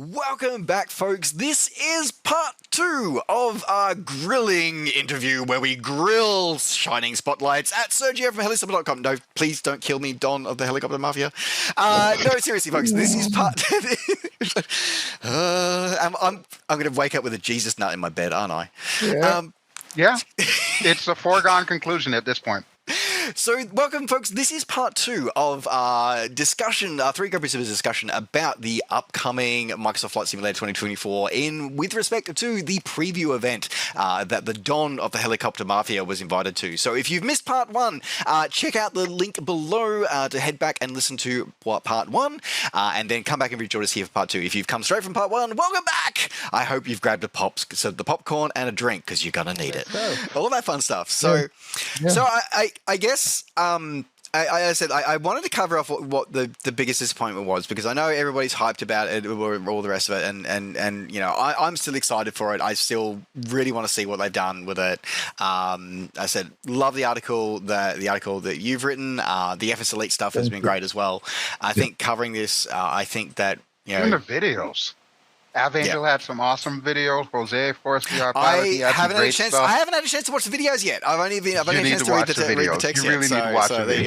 Welcome back, folks. This is part 2 of our grilling interview where we grill shining spotlights at Sergio from helisimmer.com. No, please don't kill me, Don of the Helicopter Mafia. No, seriously, folks, this is part... I'm going to wake up with a Jesus nut in my bed, aren't I? Yeah. It's a foregone conclusion at this point. So, welcome, folks. This is part 2 of our discussion, our 3 co-presenters discussion about the upcoming Microsoft Flight Simulator 2024 with respect to the preview event that the Don of the Helicopter Mafia was invited to. So, if you've missed part 1, check out the link below to head back and listen to part 1, and then come back and rejoin us here for part 2. If you've come straight from part 1, welcome back! I hope you've grabbed the popcorn and a drink, because you're going to need it. All that fun stuff. So, I guess I said I wanted to cover off what the biggest disappointment was, because I know everybody's hyped about it or all the rest of it, and you know, I'm still excited for it. I still really want to see what they've done with it. I said love the article that you've written. The FS Elite stuff has been great as well. I think covering this, I think that, you know, even the videos. Avangel had some awesome videos. Jose, of course, VR Pilot. I haven't had a chance to watch the videos yet. I've only had a chance to read the text yet. You really need to watch so there you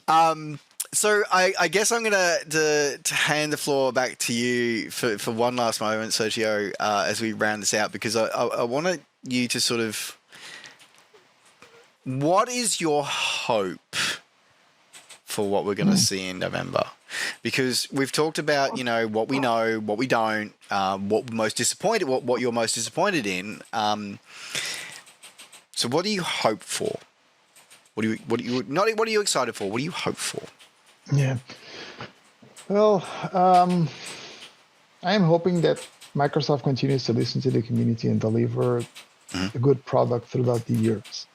go. So I guess I'm going to hand the floor back to you for one last moment, Sergio, as we round this out, because I wanted you to sort of, what is your hope for what we're going to see in November? Because we've talked about, you know, what we know, what we don't, what you're most disappointed in. So what do you hope for? What are you excited for? What do you hope for? Yeah. Well, I am hoping that Microsoft continues to listen to the community and deliver a good product throughout the years.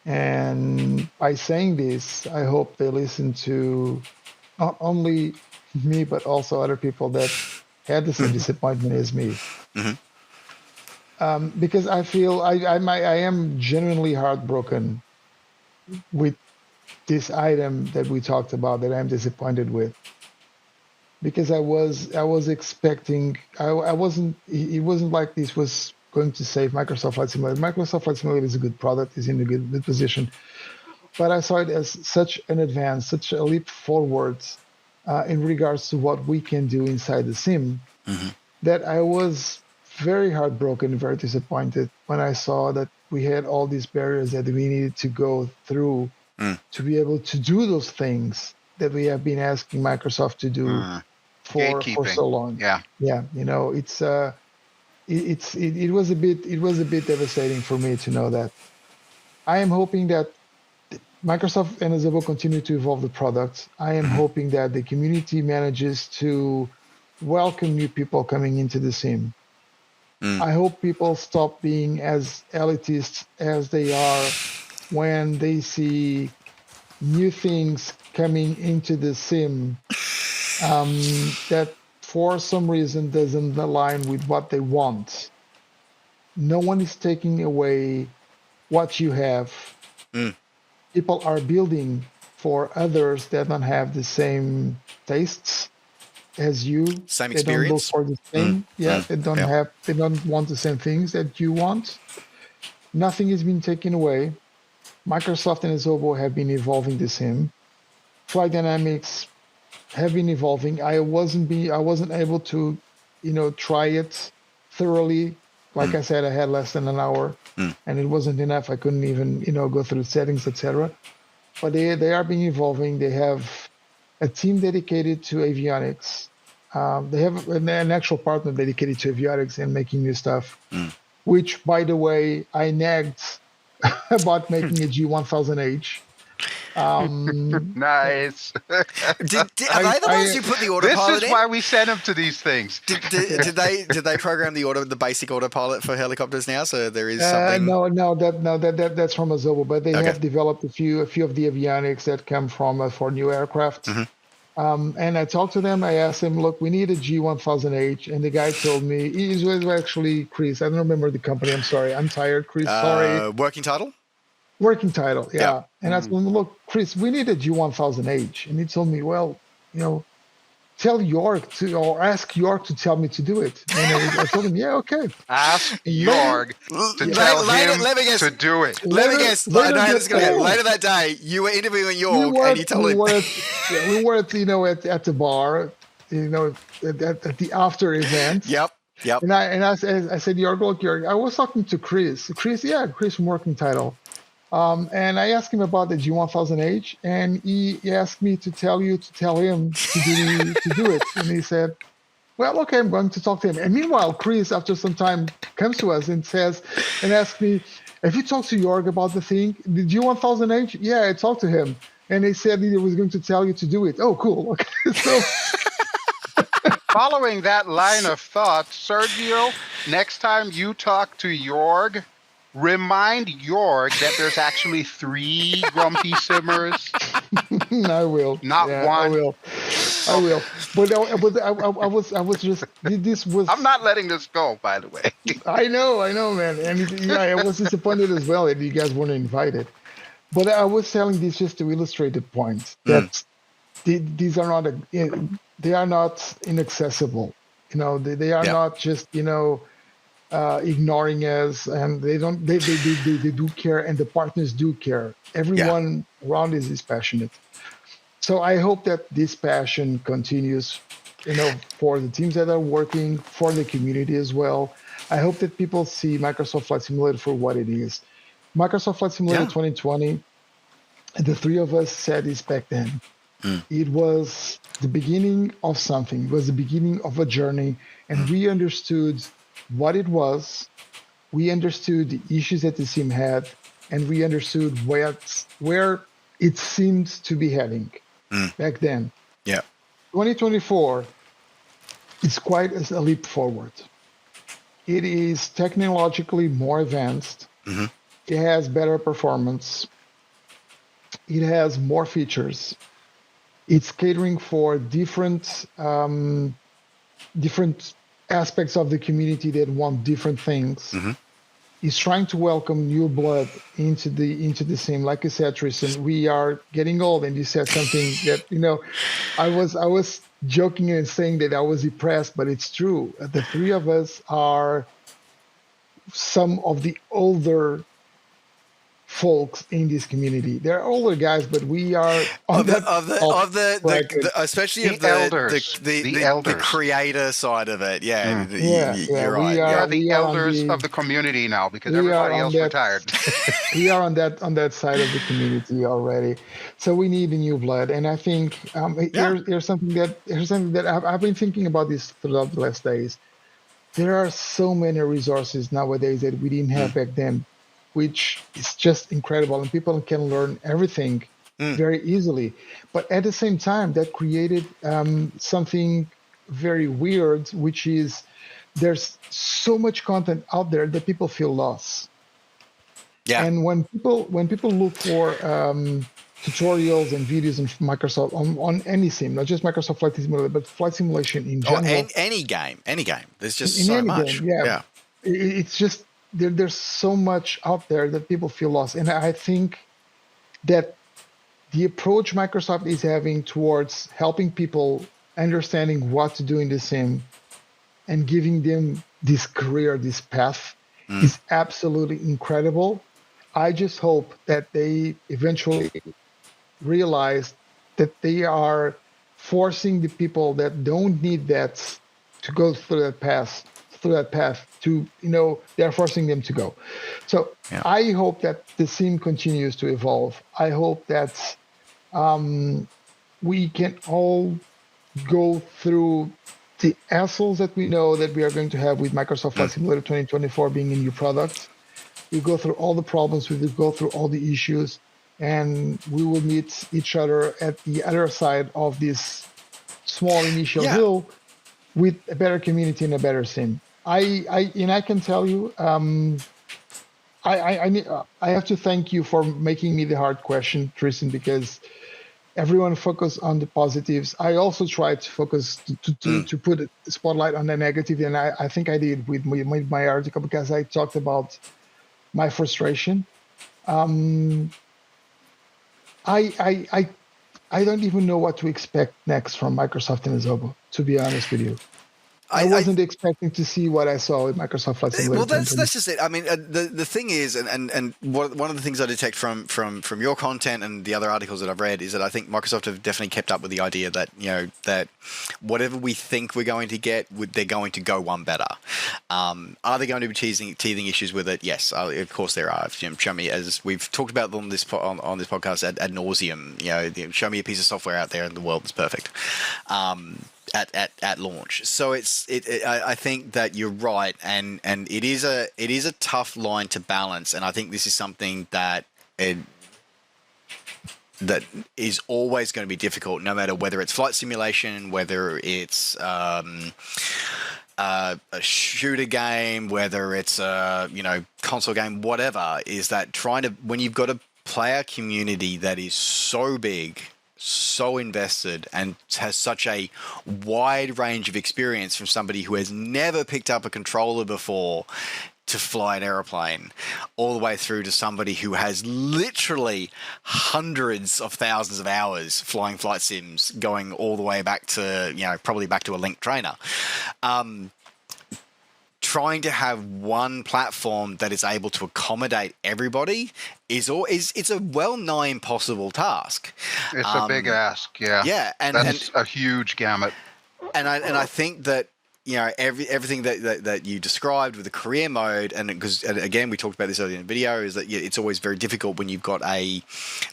And by saying this, I hope they listen to not only me, but also other people that had the same disappointment as me. Because I feel I am genuinely heartbroken with this item that we talked about, that I'm disappointed with. Because I was expecting, it wasn't like this was going to save Microsoft Flight Simulator. Microsoft Flight Simulator is a good product, is in a good position. But I saw it as such an advance, such a leap forward in regards to what we can do inside the sim, that I was very heartbroken, very disappointed when I saw that we had all these barriers that we needed to go through to be able to do those things that we have been asking Microsoft to do for so long. Yeah, you know, it was a bit devastating for me to know that. I am hoping that Microsoft and Azubo continue to evolve the product. I am hoping that the community manages to welcome new people coming into the sim. I hope people stop being as elitist as they are when they see new things coming into the sim that for some reason doesn't align with what they want. No one is taking away what you have. People are building for others that don't have the same tastes as you. Same experience. They don't look for the same. They don't want the same things that you want. Nothing has been taken away. Microsoft and Azubo have been evolving the sim. Flight Dynamics have been evolving. I wasn't able to, try it thoroughly. Like I said, I had less than an hour, and it wasn't enough. I couldn't even, go through the settings, etc. But they are being evolving. They have a team dedicated to avionics. They have an actual partner dedicated to avionics and making new stuff, which, by the way, I nagged about making a G1000H. Nice. Are they the ones who put the autopilot in? This is why we send them to these things. Did they program the basic autopilot for helicopters now? So there is something. That's from Azubo, but they have developed a few of the avionics that come from for new aircraft. And I talked to them. I asked them, look, we need a G1000H, and the guy told me it was actually Chris. I don't remember the company. I'm sorry. I'm tired, Chris. Sorry. Working title. Working title, yeah. And I told him, look, Chris, we need a G1000H. And he told me, well, tell York to, or ask York to tell me to do it. And I told him, yeah, okay. Ask Later- Jorg to tell him let me guess. to do it. Let me guess. later No, that this is gonna get day- later that day. You were interviewing we York, were and you told him. we were at, at the bar, at the after event. Yep. And I said, York, look, York, I was talking to Chris. Chris from Working Title. And I asked him about the G1000H, and he asked me to tell him to do it. And he said, well, okay, I'm going to talk to him. And meanwhile, Chris, after some time, comes to us and asks me, have you talked to Jorg about the thing? The G1000H? Yeah, I talked to him. And he said he was going to tell you to do it. Oh, cool. Okay. So Following that line of thought, Sergio, next time you talk to Jorg, remind Jorg that there's actually 3 Grumpy Simmers. I will. Not one. I will. But I was just, this was. I'm not letting this go, by the way. I know, man. And I was disappointed as well that you guys weren't invited. But I was telling this just to illustrate the point that these are not, they are not inaccessible. They are not just, ignoring us, and they do care, and the partners do care. Everyone around us is passionate. So I hope that this passion continues, for the teams that are working, for the community as well. I hope that people see Microsoft Flight Simulator for what it is. Microsoft Flight Simulator 2020, the 3 of us said this back then. It was the beginning of something. It was the beginning of a journey, and we understood what it was. We understood the issues that the sim had, and we understood where it seemed to be heading back then. Yeah. 2024, it's quite a leap forward. It is technologically more advanced. It has better performance. It has more features. It's catering for different aspects of the community that want different things. It's trying to welcome new blood into the sim. Like you said, Tristan, we are getting old, and you said something that I was joking and saying that I was depressed, but it's true. The 3 of us are some of the older folks in this community. They're older guys, but we are especially the of the elders, the elders. the creator side of it. You're right. We are the elders of the community now, because everybody else retired. We are on that side of the community already, so we need the new blood. And I think here's something that I've been thinking about this throughout the last days. There are so many resources nowadays that we didn't have back then, which is just incredible, and people can learn everything very easily. But at the same time, that created something very weird, which is there's so much content out there that people feel lost. Yeah. And when people look for tutorials and videos in Microsoft on any sim, not just Microsoft Flight Simulator, but flight simulation in general. Any game. There's just so much. Game, it's just there's so much out there that people feel lost, and I think that the approach Microsoft is having towards helping people understanding what to do in the sim and giving them this career, this path, is absolutely incredible. I just hope that they eventually realize that they are forcing the people that don't need that to go through that path to, they're forcing them to go. So I hope that the sim continues to evolve. I hope that we can all go through the hassles that we know that we are going to have with Microsoft Flight Simulator 2024 being a new product. We go through all the problems, we will go through all the issues, and we will meet each other at the other side of this small initial hill with a better community and a better sim. I can tell you, I have to thank you for making me the hard question, Tristan, because everyone focus on the positives. I also try to focus to put a spotlight on the negative, and I think I did with my article, because I talked about my frustration. I I don't even know what to expect next from Microsoft and Azobo, to be honest with you. I wasn't expecting to see what I saw with Microsoft Flight Simulator. Well, that's just it. I mean, the thing is, and one of the things I detect from your content and the other articles that I've read is that I think Microsoft have definitely kept up with the idea that that whatever we think we're going to get, they're going to go one better. Are they going to be teething issues with it? Yes, of course there are. Show me, as we've talked about on this podcast ad nauseum. Show me a piece of software out there in the world that's perfect. At launch. So I think that you're right, and it is a tough line to balance, and I think this is something that is always going to be difficult, no matter whether it's flight simulation, whether it's a shooter game, whether it's a console game, whatever. Is that when you've got a player community that is so big, so invested, and has such a wide range of experience, from somebody who has never picked up a controller before to fly an airplane, all the way through to somebody who has literally hundreds of thousands of hours flying flight sims, going all the way back to probably back to a Link trainer. Trying to have one platform that is able to accommodate everybody is a well-nigh impossible task. It's a big ask, yeah. Yeah, and that's a huge gamut. And I think that everything that you described with the career mode, and because again we talked about this earlier in the video, is that it's always very difficult when you've got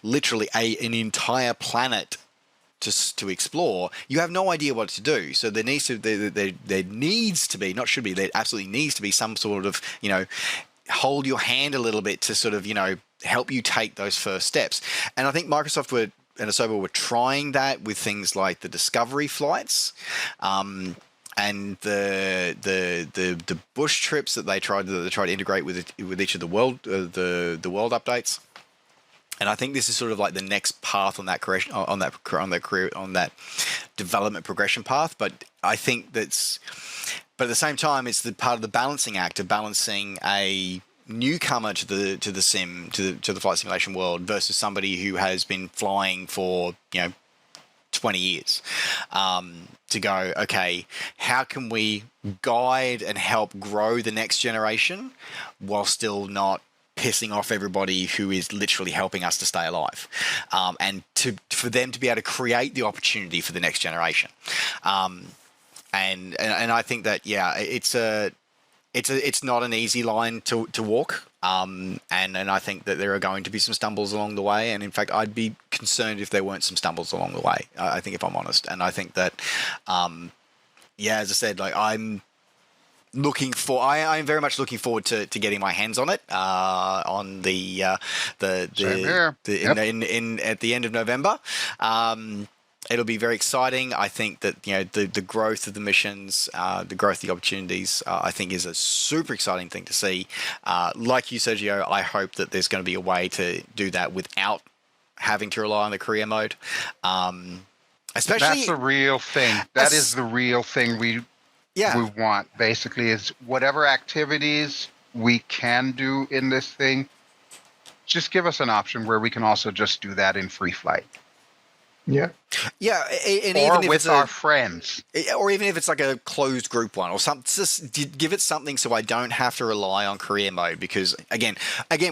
literally an entire planet to explore. You have no idea what to do. So there needs to be, not should be, there absolutely needs to be some sort of hold your hand a little bit to sort of help you take those first steps. And I think Microsoft and Asobo were trying that with things like the Discovery flights, and the bush trips that they tried to integrate with each of the world updates. And I think this is sort of like the next path on that development progression path. But I think but at the same time, it's the part of the balancing act of balancing a newcomer to the flight simulation world versus somebody who has been flying for 20 years. To go, okay, how can we guide and help grow the next generation while still not pissing off everybody who is literally helping us to stay alive, and for them to be able to create the opportunity for the next generation. And I think that it's not an easy line to walk. And I think that there are going to be some stumbles along the way. And in fact, I'd be concerned if there weren't some stumbles along the way. I think, if I'm honest, and I think that, as I said, like I'm very much looking forward to getting my hands on it on at the end of November. It'll be very exciting. I think that the growth of the missions, the growth of the opportunities, I think is a super exciting thing to see. Like you, Sergio, I hope that there's going to be a way to do that without having to rely on the career mode. Especially, that's the real thing. That is the real thing we want, basically, is whatever activities we can do in this thing, just give us an option where we can also just do that in free flight. Yeah. Yeah, and or even if with it's our friends. Or even if it's like a closed group one or something, just give it something so I don't have to rely on career mode, because again,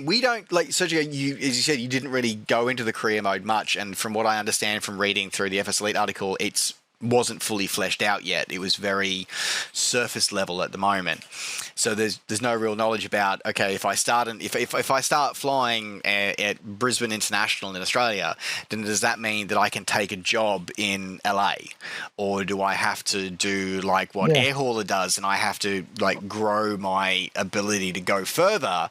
we don't, like Sergio, as you said, you didn't really go into the career mode much, and from what I understand from reading through the FS Elite article, it's wasn't fully fleshed out yet. It was very surface level at the moment. So there's no real knowledge about, okay, if I start flying at Brisbane International in Australia, then does that mean that I can take a job in LA? Or do I have to do like what Air Hauler does, and I have to like grow my ability to go further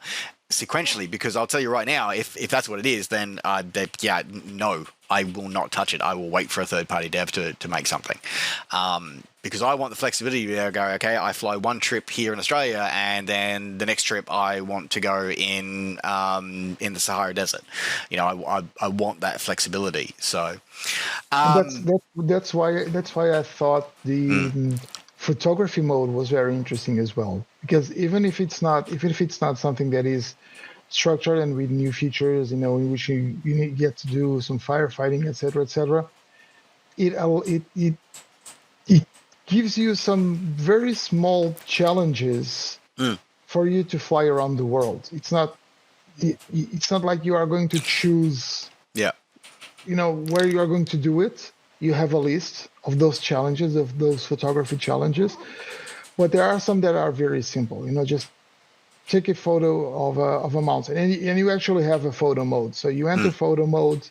sequentially? Because I'll tell you right now, if that's what it is, then no, I will not touch it. I will wait for a third-party dev to make something, because I want the flexibility to go, okay, I fly one trip here in Australia, and then the next trip I want to go in the Sahara Desert. I want that flexibility. So that's why I thought the photography mode was very interesting as well, because even if it's not something that is structured and with new features, in which you get to do some firefighting, etc., etc. It gives you some very small challenges for you to fly around the world. It's not like you are going to choose where you are going to do it. You have a list of those challenges, of those photography challenges, but there are some that are very simple. Just take a photo of a mountain, and you actually have a photo mode. So you enter photo mode,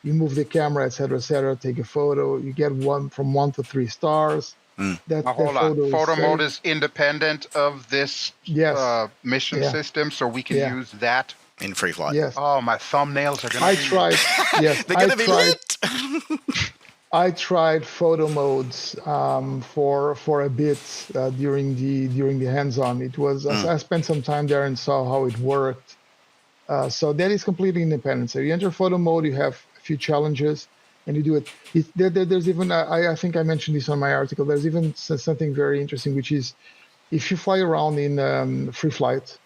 you move the camera, etc., take a photo. You get from 1 to 3 stars. Hold on. Photo mode is independent of this mission system, so we can use that in free flight. Yes. Oh, my thumbnails are going to I tried. Yes, they're going to be lit. I tried photo modes for a bit during the hands-on. It was I spent some time there and saw how it worked. So that is completely independent. So you enter photo mode, you have a few challenges, and you do it. There's even I think I mentioned this on my article. There's even something very interesting, which is if you fly around in free flight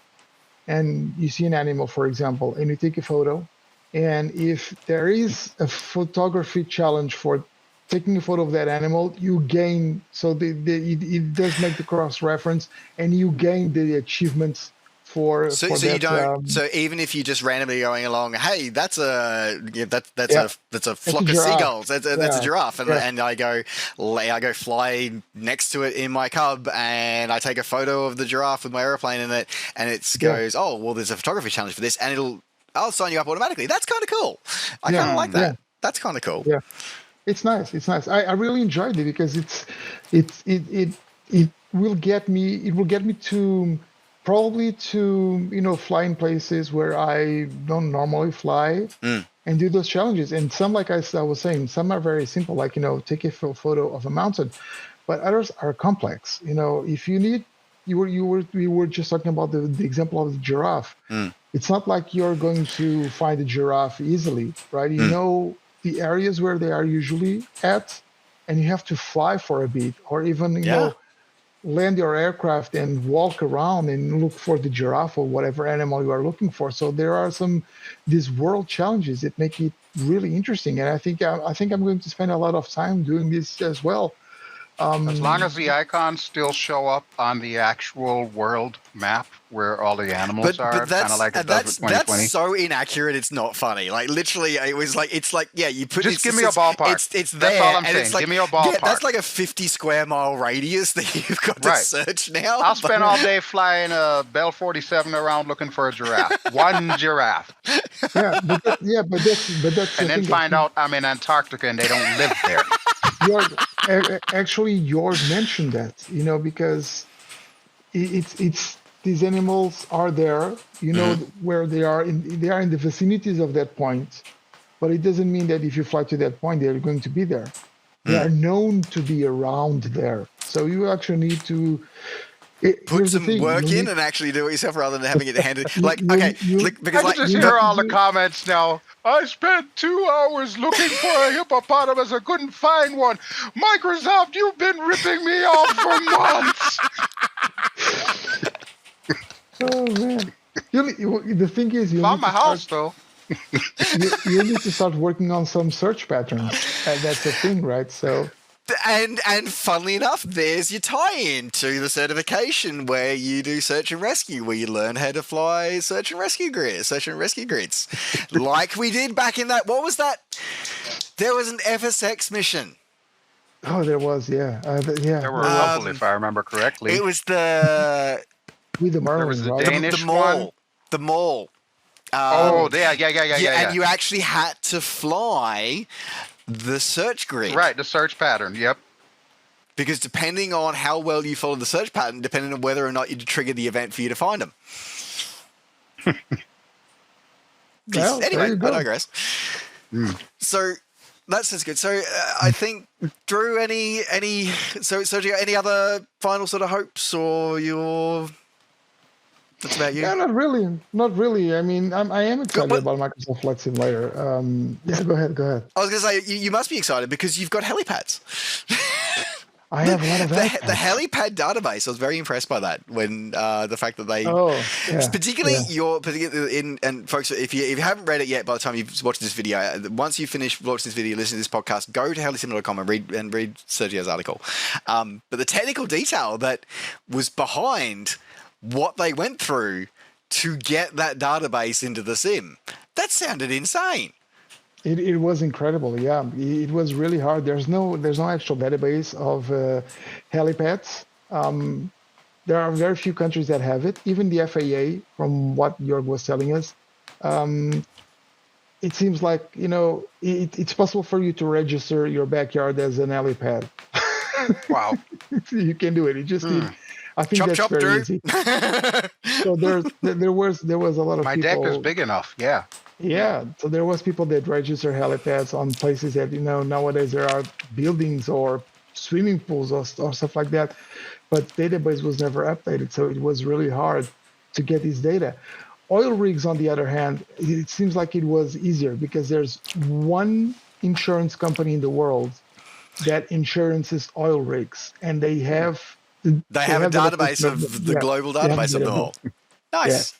and you see an animal, for example, and you take a photo, and if there is a photography challenge for taking a photo of that animal, you gain. So it does make the cross reference, and you gain the achievements for. So that, you don't. So even if you're just randomly going along, hey, that's a flock of seagulls. That's a giraffe, and I go fly next to it in my Cub, and I take a photo of the giraffe with my airplane in it, and it goes, oh well, there's a photography challenge for this, and I'll sign you up automatically. That's kind of cool. I kind of like that. That's kind of cool. Yeah. It's nice. It's nice. I really enjoyed it because it will get me to probably to fly in places where I don't normally fly and do those challenges. And some, like I was saying, some are very simple, like take a photo of a mountain, but others are complex. If you need, we were just talking about the example of the giraffe. It's not like you're going to find a giraffe easily, right? The areas where they are usually at, and you have to fly for a bit, or even land your aircraft and walk around and look for the giraffe or whatever animal you are looking for. So there are these world challenges that make it really interesting, and I think I'm going to spend a lot of time doing this as well. As long as the icons still show up on the actual world map where all the animals are, kind of like it does with 2020. That's so inaccurate. It's not funny. Like literally, you put. Just give me a ballpark. It's there. That's all I'm saying. It's like, give me a ballpark. Yeah, that's like a 50 square mile radius that you've got to search now. I'll spend all day flying a Bell 47 around looking for a giraffe. One giraffe. But that's. And then find out I'm in Antarctica and they don't live there. Actually, yours mentioned that, because it's these animals are there, where they are in the vicinities of that point, but it doesn't mean that if you fly to that point, they're going to be there. They are known to be around there. So you actually need to put some work in and actually do it yourself rather than having it handed. Because I can just hear all the comments now. I spent 2 hours looking for a hippopotamus. I couldn't find one. Microsoft, you've been ripping me off for months. Oh man! The thing is, you found my house though. you need to start working on some search patterns. That's the thing, right? So. And funnily enough, there's your tie-in to the certification where you do search and rescue, where you learn how to fly search and rescue grids, like we did back in that. What was that? There was an FSX mission. Oh, there was, yeah. There were a couple, if I remember correctly. It was the with the Marlins, there was the right? Danish the mall. Yeah. And you actually had to fly the search grid. Right, the search pattern, yep. Because depending on how well you follow the search pattern, depending on whether or not you trigger the event for you to find them. Well, anyway, I digress. So that sounds good. So I think, Drew, Sergio, any other final sort of hopes or your... That's about you? Yeah, not really. I mean, I am excited about Microsoft Flight Simulator. Go ahead. I was going to say, you must be excited because you've got helipads. I have a lot of the helipad database. I was very impressed by that when the fact that they, particularly and folks, if you haven't read it yet, by the time you've watched this video, once you finish watching this video, listen to this podcast, go to helisimmer.com and read Sergio's article. But the technical detail that was behind what they went through to get that database into the sim, that sounded insane. It was incredible. Yeah, it was really hard. There's no actual database of helipads. There are very few countries that have it. Even the FAA, from what Jörg was telling us, it seems like it's possible for you to register your backyard as an helipad. Wow, you can do it. You just need. I think that's very easy. So there was a lot of my people. deck is big enough. Yeah. Yeah, so there was people that register helipads on places that nowadays there are buildings or swimming pools or stuff like that, but database was never updated, so it was really hard to get this data. Oil rigs, on the other hand, it seems like it was easier because there's one insurance company in the world that insurances oil rigs, and they have a database of the global database of them all. Nice.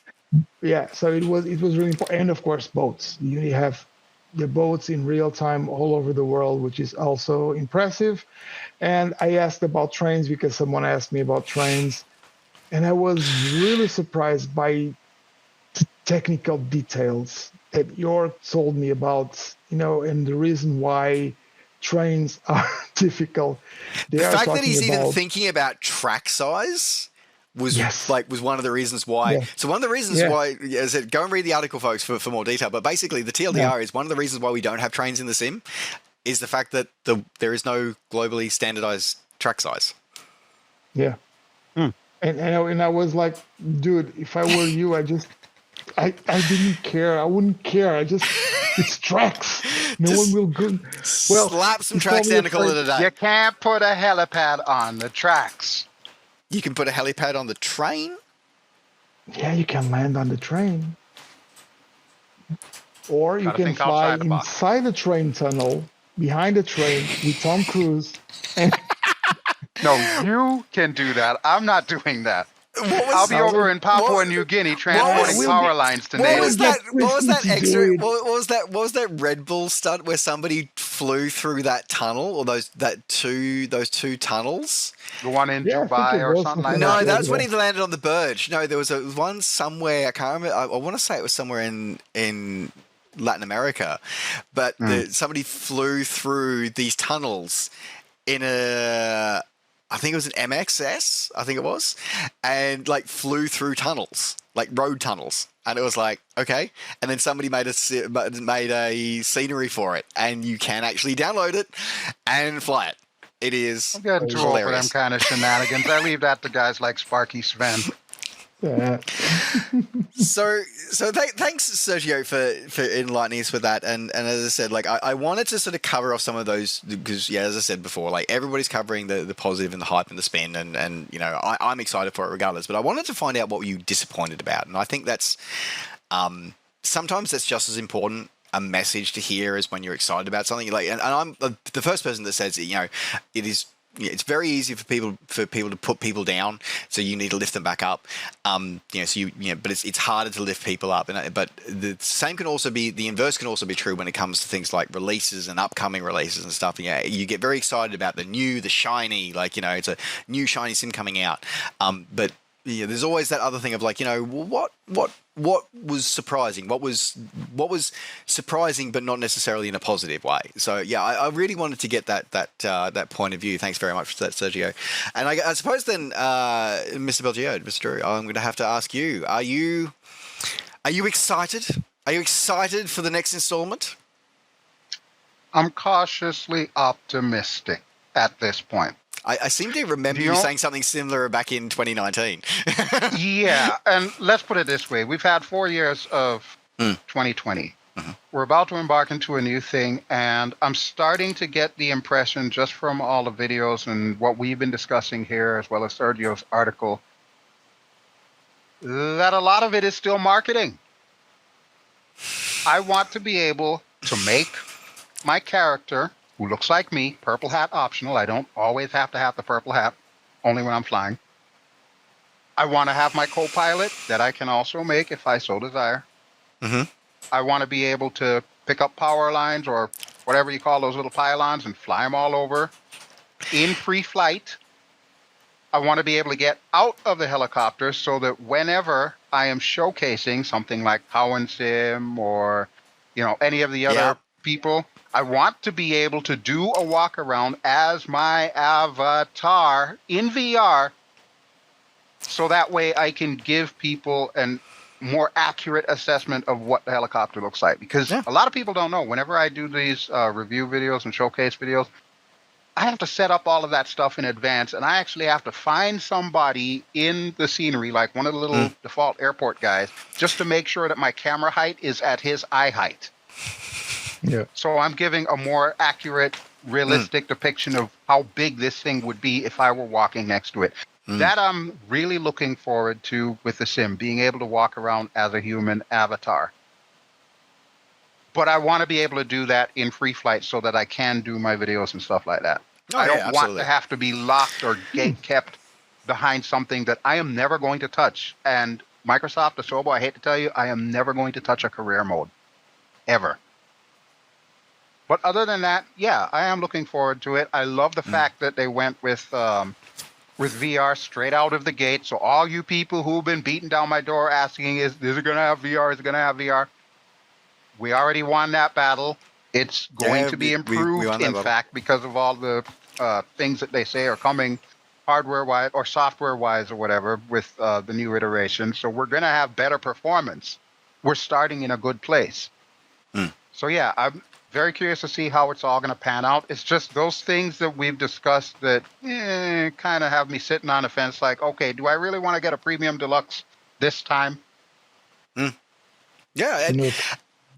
Yeah, so it was really important, and of course boats. You have the boats in real time all over the world, which is also impressive. And I asked about trains because someone asked me about trains, and I was really surprised by the technical details that Jörg told me about, and the reason why trains are difficult. The fact that he's even thinking about track size was one of the reasons why. Yeah. So one of the reasons why, as I said, go and read the article, folks, for more detail. But basically, the TLDR is one of the reasons why we don't have trains in the sim is the fact that there is no globally standardized track size. Yeah. And I was like, dude, if I were you, I didn't care. I wouldn't care. It's tracks. No one will go. Well, slap some tracks down to call it a day. You can't put a helipad on the tracks. You can put a helipad on the train? Yeah, you can land on the train. Or you can fly inside the train tunnel, behind the train, with Tom Cruise. No, you can do that. I'm not doing that. I'll be over in Papua New Guinea transporting power lines to natives. What was that Red Bull stunt where somebody flew through that tunnel, or those two tunnels? The one in Dubai or something like that? No, that was when he landed on the Burj. No, there was one somewhere, I can't remember. I want to say it was somewhere in Latin America, but somebody flew through these tunnels in I think it was an MSFS, I think it was, and flew through tunnels, road tunnels. And it was like, okay. And then somebody made a scenery for it, and you can actually download it and fly it. It is I'm getting too old for them kind of shenanigans. I leave that to guys like Sparky Sven. Yeah. So thanks, Sergio, for enlightening us with that. And as I said, I wanted to sort of cover off some of those because, as I said before, everybody's covering the positive and the hype and the spin, and I'm excited for it regardless. But I wanted to find out what were you disappointed about, and I think that's sometimes that's just as important a message to hear as when you're excited about something. And I'm the first person that says it is. It's very easy for people to put people down, so you need to lift them back up. But it's harder to lift people up. But the same can also be the inverse can also be true when it comes to things like releases and upcoming releases and stuff. You get very excited about the new, the shiny, it's a new shiny sim coming out. But there's always that other thing of what was surprising? What was surprising, but not necessarily in a positive way? So I really wanted to get that point of view. Thanks very much for that, Sergio. And I suppose then, Mr. BelGeode, Mr. Drew, I'm going to have to ask you: Are you excited? Are you excited for the next installment? I'm cautiously optimistic at this point. I seem to remember you saying something similar back in 2019. Yeah, and let's put it this way. We've had 4 years of 2020. Mm-hmm. We're about to embark into a new thing, and I'm starting to get the impression, just from all the videos and what we've been discussing here, as well as Sergio's article, that a lot of it is still marketing. I want to be able to make my character who looks like me, purple hat optional. I don't always have to have the purple hat, only when I'm flying. I want to have my co-pilot that I can also make if I so desire. Mm-hmm. I want to be able to pick up power lines or whatever you call those little pylons and fly them all over in free flight. I want to be able to get out of the helicopter so that whenever I am showcasing something like Helisim or, any of the other people, I want to be able to do a walk around as my avatar in VR, so that way I can give people a more accurate assessment of what the helicopter looks like. Because a lot of people don't know. Whenever I do these review videos and showcase videos, I have to set up all of that stuff in advance, and I actually have to find somebody in the scenery, like one of the little default airport guys, just to make sure that my camera height is at his eye height. Yeah. So I'm giving a more accurate, realistic depiction of how big this thing would be if I were walking next to it. That I'm really looking forward to with the sim, being able to walk around as a human avatar. But I want to be able to do that in free flight so that I can do my videos and stuff like that. I don't want to have to be locked or gate kept behind something that I am never going to touch. And Microsoft, Asobo, I hate to tell you, I am never going to touch a career mode. Ever. But other than that, yeah, I am looking forward to it. I love the fact that they went with VR straight out of the gate. So all you people who've been beating down my door asking, is it going to have VR? Is it going to have VR? We already won that battle. It's going to be improved, in fact, because of all the things that they say are coming hardware-wise or software-wise or whatever with the new iteration. So we're going to have better performance. We're starting in a good place. So, yeah, I'm very curious to see how it's all going to pan out. It's just those things that we've discussed that kind of have me sitting on the fence like, okay, do I really want to get a premium deluxe this time? Yeah,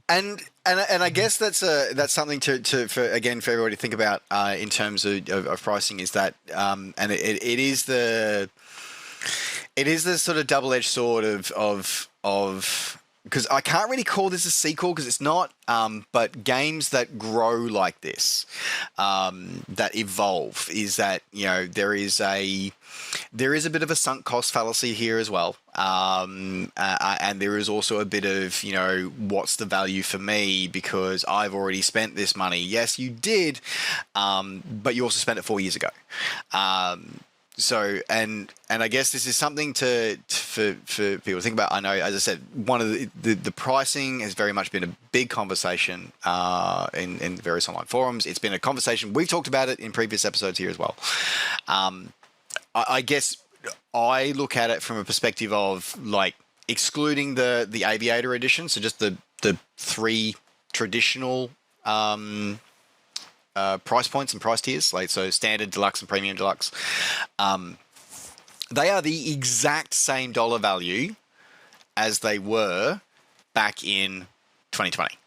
and I guess that's something for everybody to think about in terms of pricing, is that and it is the sort of double-edged sword of because I can't really call this a sequel because it's not, but games that grow like this, that evolve, is that, there is a bit of a sunk cost fallacy here as well. And there is also a bit of, what's the value for me because I've already spent this money. Yes, you did, but you also spent it 4 years ago. So, and I guess this is something for people to think about. I know, as I said, one of the pricing has very much been a big conversation in various online forums. It's been a conversation. We've talked about it in previous episodes here as well. I guess I look at it from a perspective of, like, excluding the Aviator edition, so just the three traditional price points and price tiers, like so standard, deluxe, and premium deluxe. They are the exact same dollar value as they were back in 2020.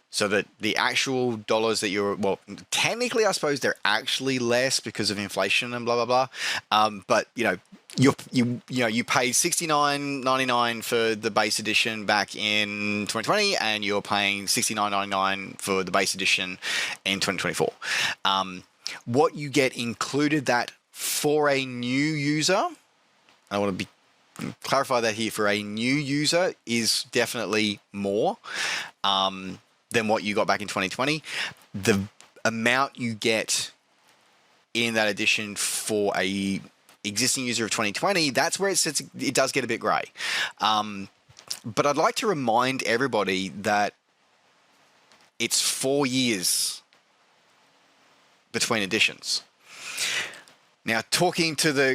So that the actual dollars that technically I suppose they're actually less because of inflation and blah blah blah. But you paid $69.99 for the base edition back in 2020, and you're paying $69.99 for the base edition in 2024. What you get included that for a new user, I want to clarify that here, for a new user is definitely more than what you got back in 2020. The amount you get in that edition for a existing user of 2020, that's where it does get a bit grey. But I'd like to remind everybody that it's 4 years between editions. Now, talking to the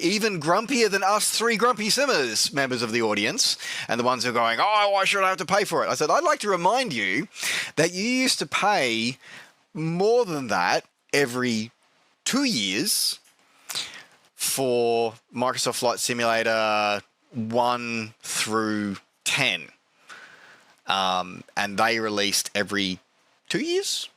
even grumpier than us three Grumpy Simmers members of the audience, and the ones who are going, oh, why should I have to pay for it? I said, I'd like to remind you that you used to pay more than that every 2 years for Microsoft Flight Simulator 1 through 10. And they released every 2 years?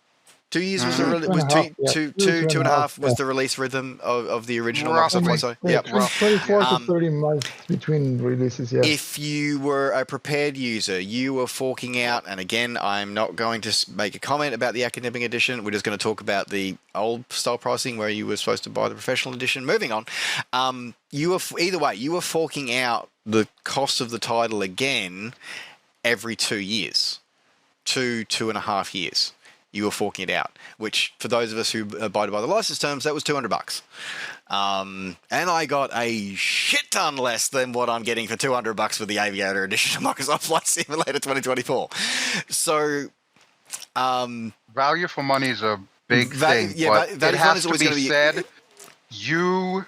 2 years was the two and a half was the release rhythm of the original Microsoft Flight Sim. Yep, 24 to 30 months between releases. Yeah. If you were a prepared user, you were forking out, and again, I'm not going to make a comment about the academic edition. We're just going to talk about the old style pricing where you were supposed to buy the professional edition. Moving on, you were either way, you were forking out the cost of the title again every 2 years, 2.5 years. You were forking it out, which for those of us who abided by the license terms, that was $200. And I got a shit ton less than what I'm getting for $200 for the Aviator edition of Microsoft Flight Simulator 2024. So, value for money is a big thing. Yeah, but it has to be said. You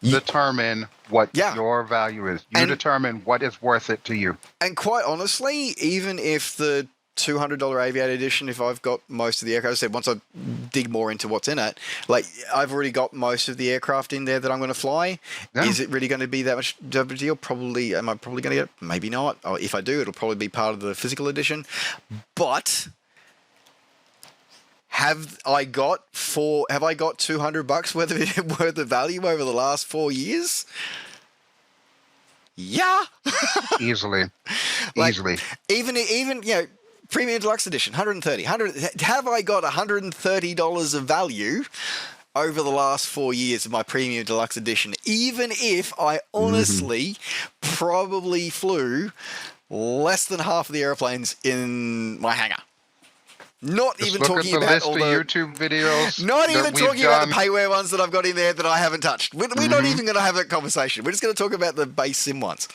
determine what your value is. You determine what is worth it to you. And quite honestly, even if the $200 Aviator edition, if I've got most of the aircraft, I said once I dig more into what's in it, like I've already got most of the aircraft in there that I'm going to fly. Yeah. Is it really going to be that much of a deal? Probably. Am I probably going to get it? Maybe not. Or if I do, it'll probably be part of the physical edition. But have I got $200 worth of value over the last 4 years? Yeah. Easily. Even Premium Deluxe Edition, $130. Have I got $130 of value over the last 4 years of my Premium Deluxe Edition, even if I honestly probably flew less than half of the airplanes in my hangar? Not even talking about all the YouTube videos. Not even talking about the payware ones that I've got in there that I haven't touched. We're not even going to have that conversation. We're just going to talk about the base sim ones.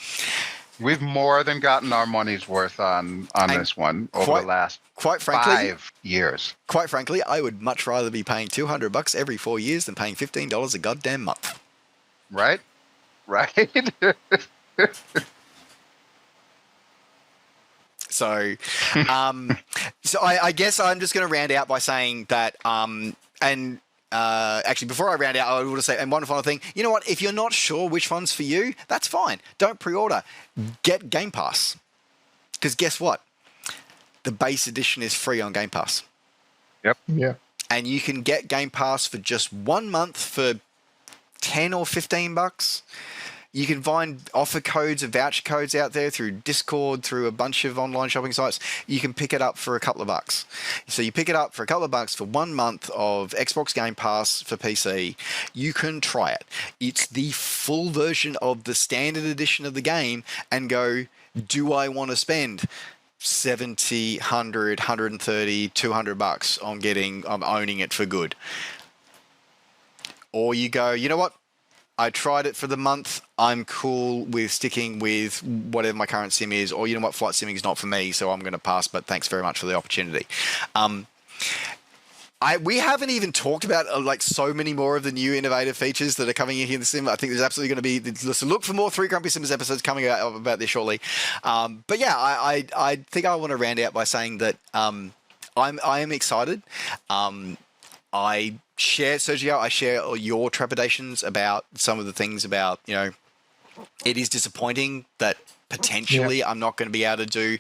We've more than gotten our money's worth on this one over the last 5 years. Quite frankly, I would much rather be paying $200 every 4 years than paying $15 a goddamn month. Right? So, I guess I'm just going to round out by saying that, actually, before I round out, I want to say, and one final thing, you know what? If you're not sure which one's for you, that's fine. Don't pre-order. Get Game Pass. Because guess what? The base edition is free on Game Pass. Yep. Yeah. And you can get Game Pass for just 1 month for $10 or $15. You can find offer codes and voucher codes out there through Discord, through a bunch of online shopping sites. You can pick it up for a couple of bucks. So you pick it up for a couple of bucks for 1 month of Xbox Game Pass for PC. You can try it. It's the full version of the standard edition of the game and go, do I want to spend $70, $100, $130, $200 on owning it for good? Or you go, you know what? I tried it for the month. I'm cool with sticking with whatever my current sim is, or you know what, flight simming is not for me, so I'm going to pass, but thanks very much for the opportunity. We haven't even talked about so many more of the new innovative features that are coming in here in the sim. I think there's absolutely going to be, so look for more Three Grumpy Simmers episodes coming out about this shortly. But yeah, I think I want to round out by saying that I am excited. I share, Sergio, your trepidations about some of the things about, it is disappointing that potentially I'm not going to be able to do,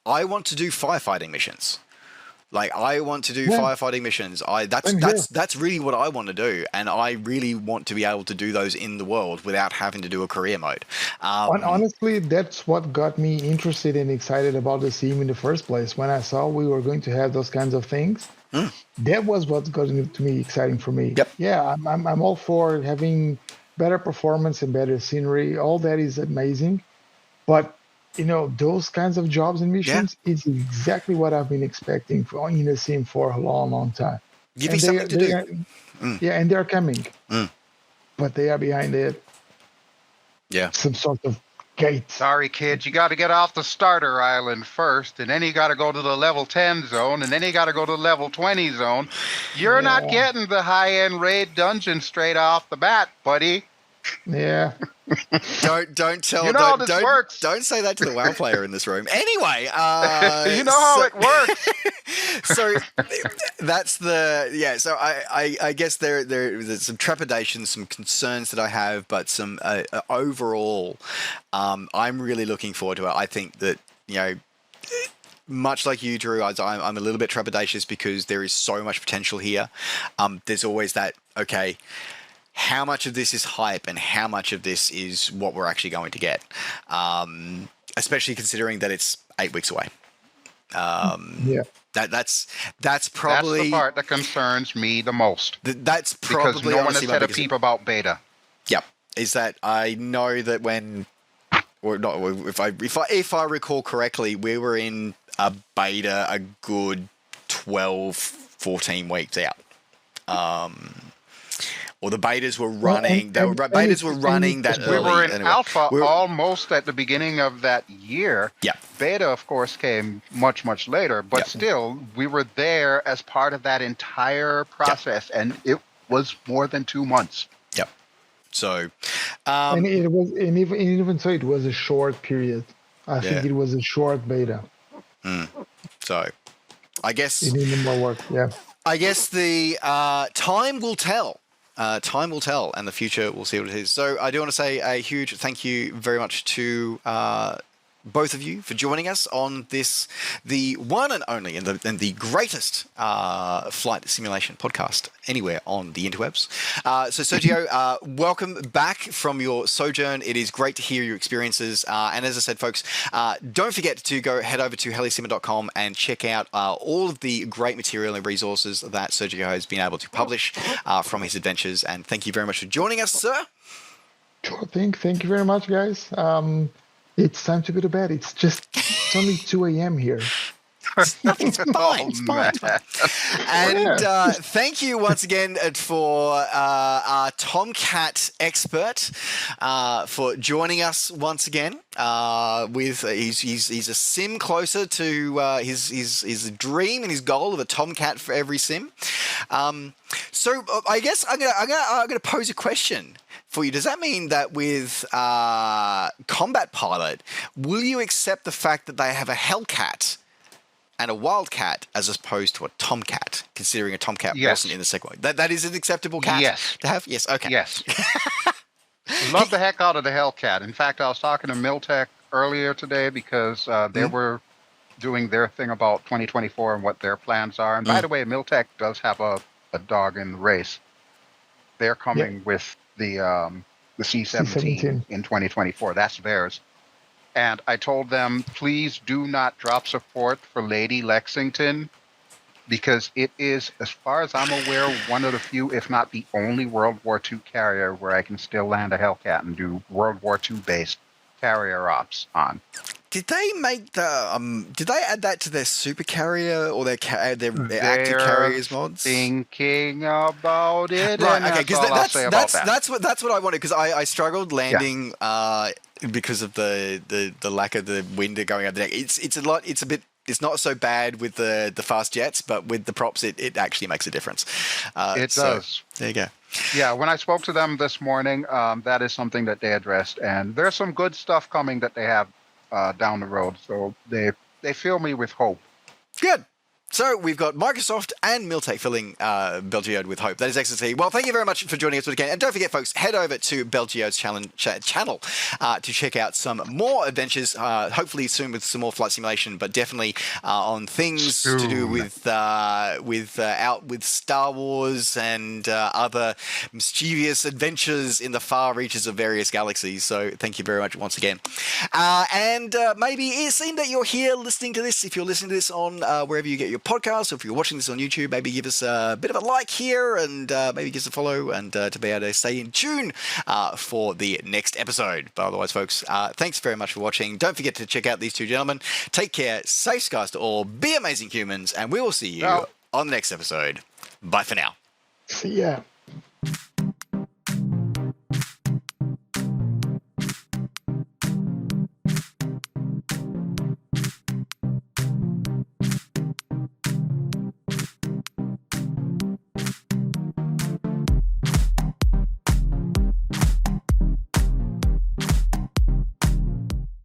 I want to do firefighting missions. Firefighting missions. That's really what I want to do, and I really want to be able to do those in the world without having to do a career mode. Honestly, that's what got me interested and excited about the sim in the first place. When I saw we were going to have those kinds of things, that was what got to me exciting for me. Yep. Yeah, I'm all for having better performance and better scenery. All that is amazing, but those kinds of jobs and missions is exactly what I've been expecting in a sim for a long, long time. Give me something to do. Yeah, and they're coming, but they are behind it. Yeah, some sort of gate. Sorry, kids, you got to get off the starter island first, and then you got to go to the level 10 zone, and then you got to go to the level 20 zone. You're not getting the high-end raid dungeon straight off the bat, buddy. Yeah. Don't tell. This works. Don't say that to the WoW player in this room. Anyway, you know how it works. So that's So I guess there's some trepidations, some concerns that I have, but some overall, I'm really looking forward to it. I think that much like you, Drew, I'm a little bit trepidatious because there is so much potential here. There's always that, okay, how much of this is hype and how much of this is what we're actually going to get? Especially considering that it's 8 weeks away. That's probably... That's the part that concerns me the most. That's probably... Because no one has said a peep about beta. Yep. Is that I know that when... Or not, if I recall correctly, we were in a beta a good 12, 14 weeks out. Or the betas were running. Betas were running that early. We were in anyway. alpha almost at the beginning of that year. Yeah. Beta, of course, came much, much later. But still, we were there as part of that entire process. Yep. And it was more than 2 months. Yep. So... and it was, and even so, it was a short period. I think it was a short beta. So, I guess... It needed more work, yeah. I guess the time will tell. Time will tell, and the future will see what it is. So I do want to say a huge thank you very much to both of you for joining us on this, the one and only and the greatest flight simulation podcast anywhere on the interwebs. So Sergio, welcome back from your sojourn. It is great to hear your experiences. And as I said, folks, don't forget to head over to helisimmer.com and check out all of the great material and resources that Sergio has been able to publish from his adventures. And thank you very much for joining us, sir. Sure thing. Thank you very much, guys. It's time to go to bed. It's only 2 a.m. here. It's fine. It's fine. And thank you once again for our Tomcat expert for joining us once again. With he's a sim closer to his dream and his goal of a Tomcat for every sim. So I guess I'm gonna pose a question for you. Does that mean that with Combat Pilot, will you accept the fact that they have a Hellcat and a Wildcat as opposed to a Tomcat, considering a Tomcat wasn't in the second one? That is an acceptable cat to have? Yes, okay. Yes. Love the heck out of the Hellcat. In fact, I was talking to Miltech earlier today because they were doing their thing about 2024 and what their plans are. And by the way, Miltech does have a dog in the race. They're coming with the C-17 in 2024. That's theirs. And I told them, please do not drop support for Lady Lexington, because it is, as far as I'm aware, one of the few, if not the only World War II carrier where I can still land a Hellcat and do World War II based carrier ops on. Did they make the? Did they add that to their super carrier or their active carriers mods? Thinking about it. Right. Okay. Because that's what I wanted, because I struggled landing because of the lack of the wind going up the deck. It's not so bad with the fast jets, but with the props, it actually makes a difference. It does. There you go. Yeah, when I spoke to them this morning, that is something that they addressed, and there's some good stuff coming that they have down the road. So they fill me with hope. Good. So we've got Microsoft and Miltech filling BelGeode with hope. That is excellent to see. Well, thank you very much for joining us again. And don't forget, folks, head over to BelGeode's channel to check out some more adventures, hopefully soon with some more flight simulation, but definitely on things to do with Star Wars and other mischievous adventures in the far reaches of various galaxies. So thank you very much once again. And maybe it seemed that you're here listening to this. If you're listening to this on wherever you get your podcast, or if you're watching this on YouTube, maybe give us a bit of a like here and maybe give us a follow, and to be able to stay in tune for the next episode. But otherwise, folks, thanks very much for watching. Don't forget to check out these two gentlemen. Take care, safe skies to all, be amazing humans, and we will see you on the next episode. Bye for now. See ya.